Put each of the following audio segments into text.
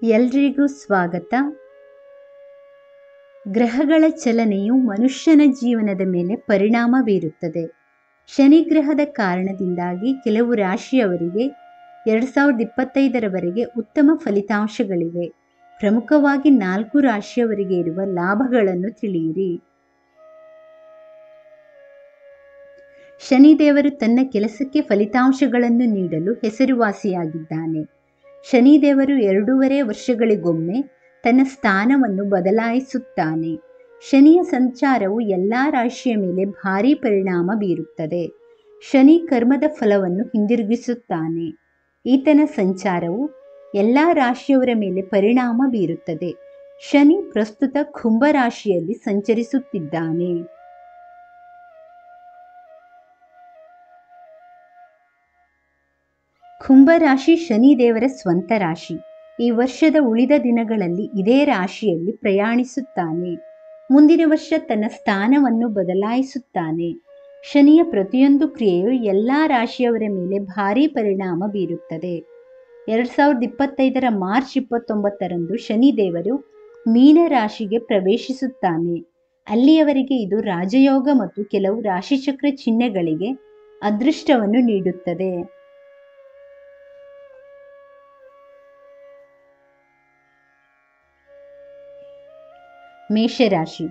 ಎಲ್ರಿಗೂ ಸ್ವಾಗತ. ಗ್ರಹಗಳ ಚಲನೆಯು ಮನುಷ್ಯನ ಜೀವನದ ಮೇಲೆ ಪರಿಣಾಮ ಬೀರುತ್ತದೆ. ಶನಿ ಗ್ರಹದ ಕಾರಣದಿಂದಾಗಿ ಕೆಲವು ರಾಶಿಯವರಿಗೆ 2025ರವರೆಗೆ ಉತ್ತಮ ಫಲಿತಾಂಶಗಳಿವೆ. ಪ್ರಮುಖವಾಗಿ 4 ರಾಶಿಯವರಿಗೆ ಇರುವ ಲಾಭಗಳನ್ನು ತಿಳಿಯಿರಿ. ಶನಿದೇವರು ತನ್ನ ಕೆಲಸಕ್ಕೆ ಫಲಿತಾಂಶಗಳನ್ನು ನೀಡಲು ಹೆಸರುವಾಸಿಯಾಗಿದ್ದಾನೆ. ಶನಿದೇವರು 2.5 ವರ್ಷಗಳಿಗೊಮ್ಮೆ ತನ್ನ ಸ್ಥಾನವನ್ನು ಬದಲಾಯಿಸುತ್ತಾನೆ. ಶನಿಯ ಸಂಚಾರವು ಎಲ್ಲ ರಾಶಿಯ ಮೇಲೆ ಭಾರೀ ಪರಿಣಾಮ ಬೀರುತ್ತದೆ. ಶನಿ ಕರ್ಮದ ಫಲವನ್ನು ಹಿಂದಿರುಗಿಸುತ್ತಾನೆ. ಈತನ ಸಂಚಾರವು ಎಲ್ಲ ರಾಶಿಯವರ ಮೇಲೆ ಪರಿಣಾಮ ಬೀರುತ್ತದೆ. ಶನಿ ಪ್ರಸ್ತುತ ಕುಂಭ ರಾಶಿಯಲ್ಲಿ ಸಂಚರಿಸುತ್ತಿದ್ದಾನೆ. ಕುಂಭರಾಶಿ ಶನಿದೇವರ ಸ್ವಂತ ರಾಶಿ. ಈ ವರ್ಷದ ಉಳಿದ ದಿನಗಳಲ್ಲಿ ಇದೇ ರಾಶಿಯಲ್ಲಿ ಪ್ರಯಾಣಿಸುತ್ತಾನೆ. ಮುಂದಿನ ವರ್ಷ ತನ್ನ ಸ್ಥಾನವನ್ನು ಬದಲಾಯಿಸುತ್ತಾನೆ. ಶನಿಯ ಪ್ರತಿಯೊಂದು ಕ್ರಿಯೆಯು ಎಲ್ಲ ರಾಶಿಯವರ ಮೇಲೆ ಭಾರೀ ಪರಿಣಾಮ ಬೀರುತ್ತದೆ. 2025ರ ಮಾರ್ಚ್ 29ರಂದು ಶನಿದೇವರು ಮೀನ ರಾಶಿಗೆ ಪ್ರವೇಶಿಸುತ್ತಾನೆ. ಅಲ್ಲಿಯವರೆಗೆ ಇದು ರಾಜಯೋಗ ಮತ್ತು ಕೆಲವು ರಾಶಿಚಕ್ರ ಚಿಹ್ನೆಗಳಿಗೆ ಅದೃಷ್ಟವನ್ನು ನೀಡುತ್ತದೆ. ಮೇಷರಾಶಿ.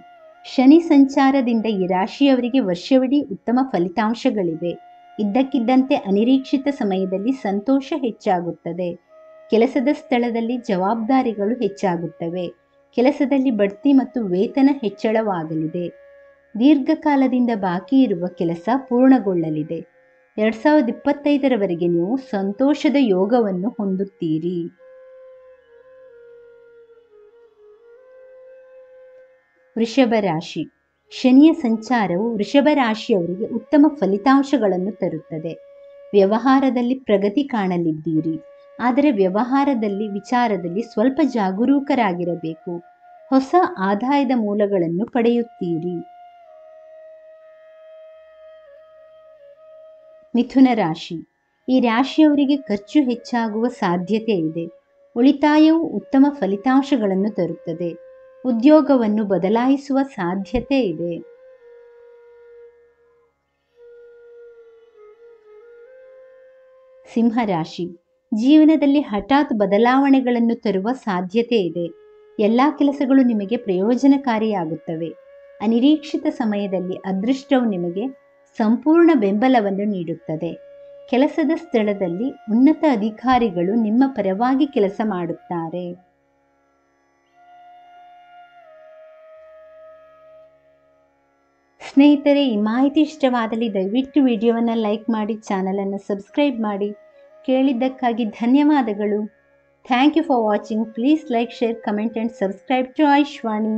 ಶನಿ ಸಂಚಾರದಿಂದ ಈ ರಾಶಿಯವರಿಗೆ ವರ್ಷವಿಡೀ ಉತ್ತಮ ಫಲಿತಾಂಶಗಳಿವೆ. ಇದ್ದಕ್ಕಿದ್ದಂತೆ ಅನಿರೀಕ್ಷಿತ ಸಮಯದಲ್ಲಿ ಸಂತೋಷ ಹೆಚ್ಚಾಗುತ್ತದೆ. ಕೆಲಸದ ಸ್ಥಳದಲ್ಲಿ ಜವಾಬ್ದಾರಿಗಳು ಹೆಚ್ಚಾಗುತ್ತವೆ. ಕೆಲಸದಲ್ಲಿ ಬಡ್ತಿ ಮತ್ತು ವೇತನ ಹೆಚ್ಚಳವಾಗಲಿದೆ. ದೀರ್ಘಕಾಲದಿಂದ ಬಾಕಿ ಇರುವ ಕೆಲಸ ಪೂರ್ಣಗೊಳ್ಳಲಿದೆ. 2025ರವರೆಗೆ ನೀವು ಸಂತೋಷದ ಯೋಗವನ್ನು ಹೊಂದುತ್ತೀರಿ. ವೃಷಭ ರಾಶಿ. ಶನಿಯ ಸಂಚಾರವು ವೃಷಭ ರಾಶಿಯವರಿಗೆ ಉತ್ತಮ ಫಲಿತಾಂಶಗಳನ್ನು ತರುತ್ತದೆ. ವ್ಯವಹಾರದಲ್ಲಿ ಪ್ರಗತಿ ಕಾಣಲಿದ್ದೀರಿ. ಆದರೆ ವ್ಯವಹಾರದಲ್ಲಿ ವಿಚಾರದಲ್ಲಿ ಸ್ವಲ್ಪ ಜಾಗರೂಕರಾಗಿರಬೇಕು. ಹೊಸ ಆದಾಯದ ಮೂಲಗಳನ್ನು ಪಡೆಯುತ್ತೀರಿ. ಮಿಥುನ ರಾಶಿ. ಈ ರಾಶಿಯವರಿಗೆ ಖರ್ಚು ಹೆಚ್ಚಾಗುವ ಸಾಧ್ಯತೆ ಇದೆ. ಉಳಿತಾಯವು ಉತ್ತಮ ಫಲಿತಾಂಶಗಳನ್ನು ತರುತ್ತದೆ. ಉದ್ಯೋಗವನ್ನು ಬದಲಾಯಿಸುವ ಸಾಧ್ಯತೆ ಇದೆ. ಸಿಂಹರಾಶಿ. ಜೀವನದಲ್ಲಿ ಹಠಾತ್ ಬದಲಾವಣೆಗಳನ್ನು ತರುವ ಸಾಧ್ಯತೆ ಇದೆ. ಎಲ್ಲ ಕೆಲಸಗಳು ನಿಮಗೆ ಪ್ರಯೋಜನಕಾರಿಯಾಗುತ್ತವೆ. ಅನಿರೀಕ್ಷಿತ ಸಮಯದಲ್ಲಿ ಅದೃಷ್ಟವು ನಿಮಗೆ ಸಂಪೂರ್ಣ ಬೆಂಬಲವನ್ನು ನೀಡುತ್ತದೆ. ಕೆಲಸದ ಸ್ಥಳದಲ್ಲಿ ಉನ್ನತ ಅಧಿಕಾರಿಗಳು ನಿಮ್ಮ ಪರವಾಗಿ ಕೆಲಸ ಮಾಡುತ್ತಾರೆ. ಸ್ನೇಹಿತರೆ, ಈ ಮಾಹಿತಿ ಇಷ್ಟವಾದಲ್ಲಿ ದಯವಿಟ್ಟು ವಿಡಿಯೋವನ್ನು ಲೈಕ್ ಮಾಡಿ, ಚಾನಲನ್ನು ಸಬ್ಸ್ಕ್ರೈಬ್ ಮಾಡಿ. ಕೇಳಿದ್ದಕ್ಕಾಗಿ ಧನ್ಯವಾದಗಳು. Thank you for watching. Please like, share, comment and subscribe to Ayushvani.